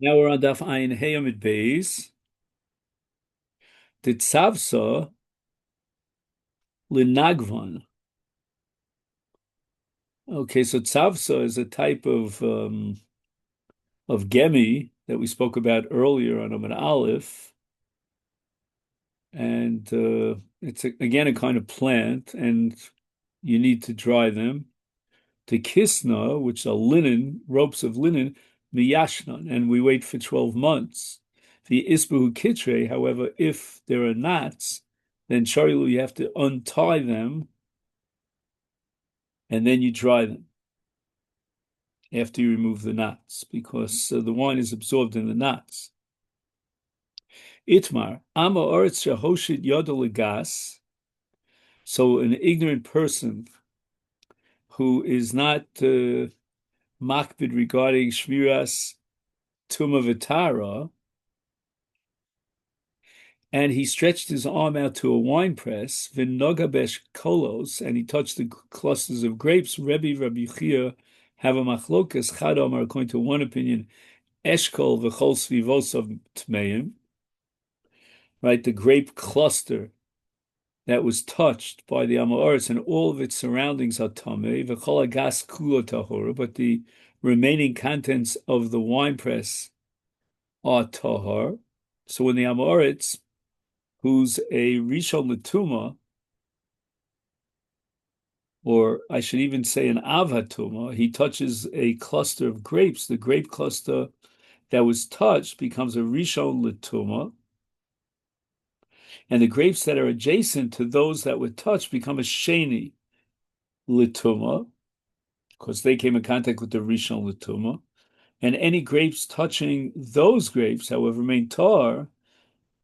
Now we're on Daf Ayin Heyamid Beis. The Tzavsa Linagvan. Okay, so Tzavsa is a type of gemi that we spoke about earlier on Amud Aleph, and it's again a kind of plant, and you need to dry them. The kisna, which are linen ropes of linen, miyashnan, and we wait for 12 months. The isbuhu kitre, however, if there are knots, then sharilu you have to untie them and then you dry them after you remove the knots, because the wine is absorbed in the knots. Itmar, ama oretz shehoshit yodel. So an ignorant person who is not makbid regarding shmiras tuma v'tara, and he stretched his arm out to a wine press, v'nogabesh kolos, and he touched the clusters of grapes. Rabbi Chia have a machlokas chadam, according to one opinion, eshkol v'chol svivosav tmeim, right? The grape cluster that was touched by the Amoritz and all of its surroundings are tamei, v'chol agas kulo tahora, but the remaining contents of the wine press are tahor. So when the Amoritz, who's a Rishon Latuma, or I should even say an Avatuma, he touches a cluster of grapes. The grape cluster that was touched becomes a Rishon Latuma, and the grapes that are adjacent to those that were touched become a Sheni Latuma, because they came in contact with the Rishon Latuma. And any grapes touching those grapes, however, remain tar,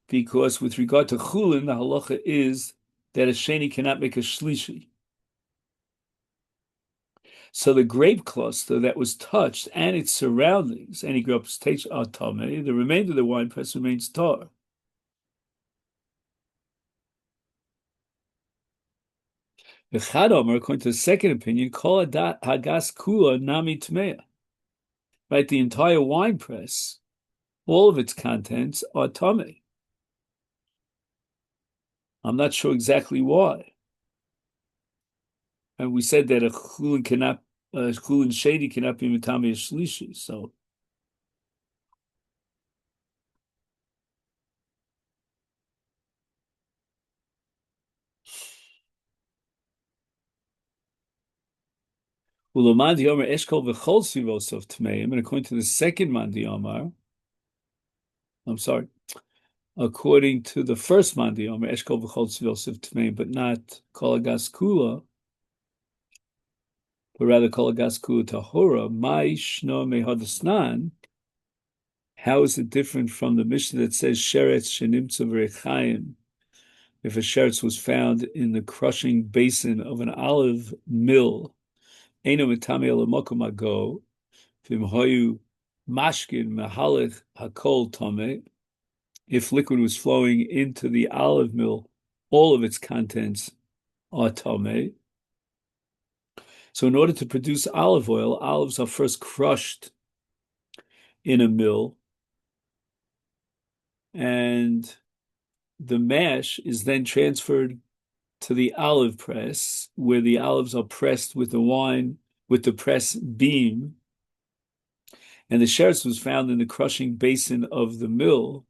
because with regard to chulin, the halacha is that a sheni cannot make a shlishi. So the grape cluster that was touched and its surroundings, any grapes are tamei, the remainder of the wine press remains tar. The Chadomer, according to the second opinion, kol hagas kula nami tmeya. Right, the entire wine press, all of its contents are tamei. I'm not sure exactly why. And we said that a chulin shady cannot be mitami shlishi. So ulamad yomer eshkol v'chol sivos of tmeim, and according to the second man diyomar, I'm sorry, according to the first man diyomar eshkol v'chol sivos of tmeim, but not kol agas kula, but rather kol agas kula tahora. Mai shno mehadasnan. How is it different from the Mishnah that says sheretz shenimtza v'rechayim? If a sheretz was found in the crushing basin of an olive mill, eino mitame elamokum ago, v'imhoyu mashkin mehalech hakol tame. If liquid was flowing into the olive mill, all of its contents are tame. So in order to produce olive oil, olives are first crushed in a mill, and the mash is then transferred to the olive press, where the olives are pressed with the wine, with the press beam, and the sheretz was found in the crushing basin of the mill.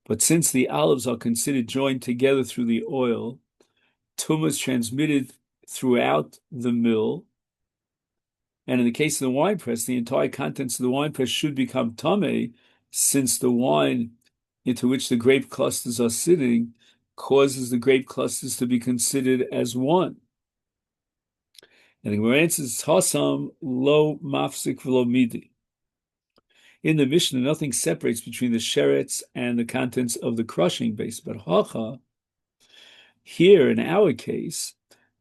But since the olives are considered joined together through the oil, tumah is transmitted throughout the mill. And in the case of the wine press, the entire contents of the wine press should become tameh, since the wine into which the grape clusters are sitting causes the grape clusters to be considered as one. And the Gemara answers, Hasam lo mafsik v'lo midi. In the Mishnah, nothing separates between the sheretz and the contents of the crushing base. But hacha, here in our case,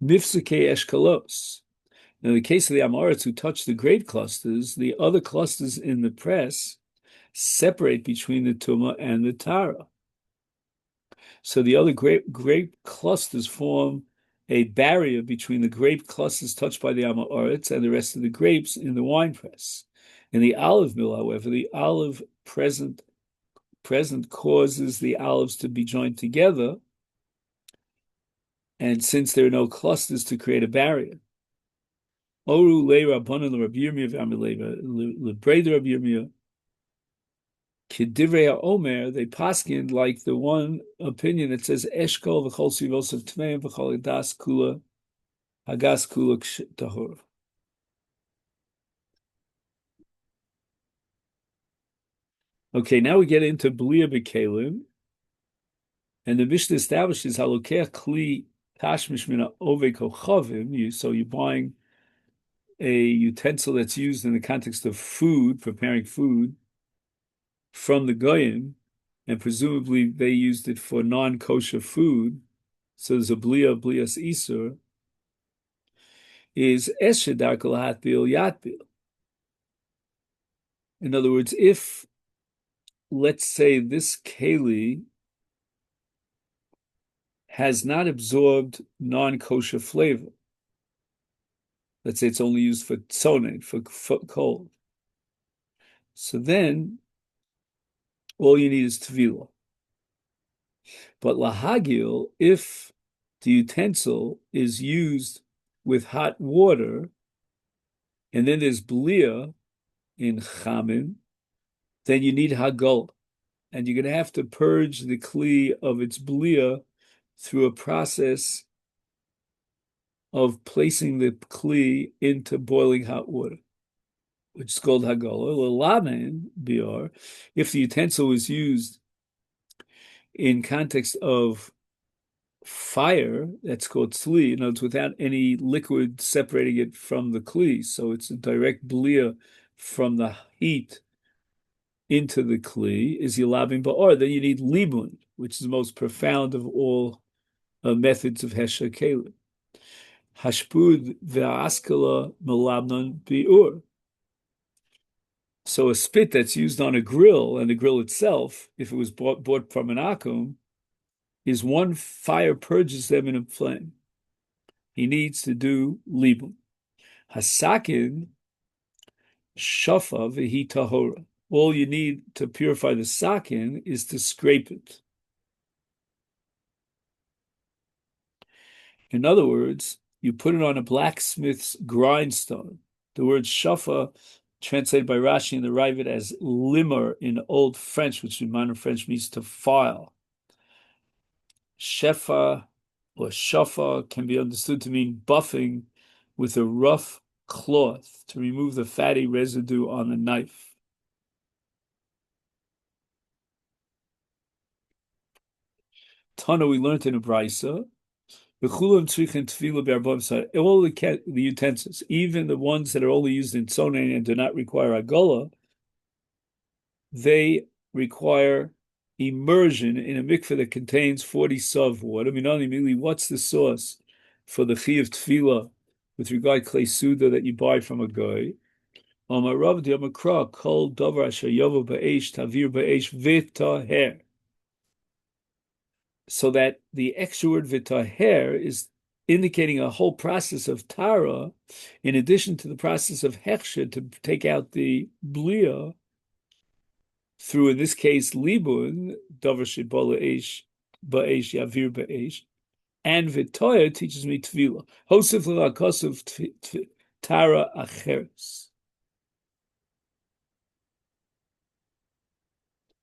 mifsukei eshkalos. Now, in the case of the Amoritz who touched the grape clusters, the other clusters in the press separate between the Tumah and the Tara. So the other grape clusters form a barrier between the grape clusters touched by the Amoritz and the rest of the grapes in the wine press. In the olive mill, however, the olive present causes the olives to be joined together, and since there are no clusters to create a barrier. Oru le Rabbanan le Rabbi Yirmiyah v'Amileva le Breder Rabbi Yirmiyah Kedivrei Omer, they paskin like the one opinion that says Eshkol v'chol sivos of Tmeim v'chol hagas kula tahor. Okay, now we get into Blia B'Kelim, and the Mishnah establishes halokeh kli tashmish mina ove kochavim. So you're buying a utensil that's used in the context of food, preparing food, from the Goyim, and presumably they used it for non-kosher food, so there's a blias isur, is eshedar kol hatbil yatbil. In other words, if, let's say, this keli has not absorbed non-kosher flavor, let's say it's only used for tzonen, for cold, so then all you need is tevilah. But lahagil, if the utensil is used with hot water, and then there's blia in chamim, then you need hagol, and you're going to have to purge the kli of its blia through a process of placing the kli into boiling hot water, which is called hagola. L'lamen bior, if the utensil was used in context of fire, that's called tzli. In other words, without any liquid separating it from the kli, so it's a direct blia from the heat into the kli, is yilabim ba'or. Then you need libun, which is the most profound of all methods of hesher kelim. Hashpud ve'askala melabnon bi'ur. So a spit that's used on a grill, and the grill itself, if it was bought from an akum, is one fire purges them in a flame. He needs to do libun. Hasakin shafa v'hi tahora. All you need to purify the sakin is to scrape it. In other words, you put it on a blacksmith's grindstone. The word shafa, translated by Rashi in the Ravid as limmer in Old French, which in modern French means to file. Shefa or shafa can be understood to mean buffing with a rough cloth to remove the fatty residue on the knife. Tana, we learned in a brisa, all the utensils, even the ones that are only used in tzonen and do not require agola, they require immersion in a mikveh that contains 40 sov water. I mean, immediately, what's the source for the chi of tefillah with regard to klei suda that you buy from a guy? Amarav diamakra kol davar asher yovo ba'esh tavir ba'esh v'taher. So that the extra word v'taher is indicating a whole process of tara, in addition to the process of hechsher, to take out the blia, through, in this case, libun, davar shebola eish ba'esh yavir ba'esh, and v'toyer teaches me tefillah. Hosef l'rakosov tara acheres.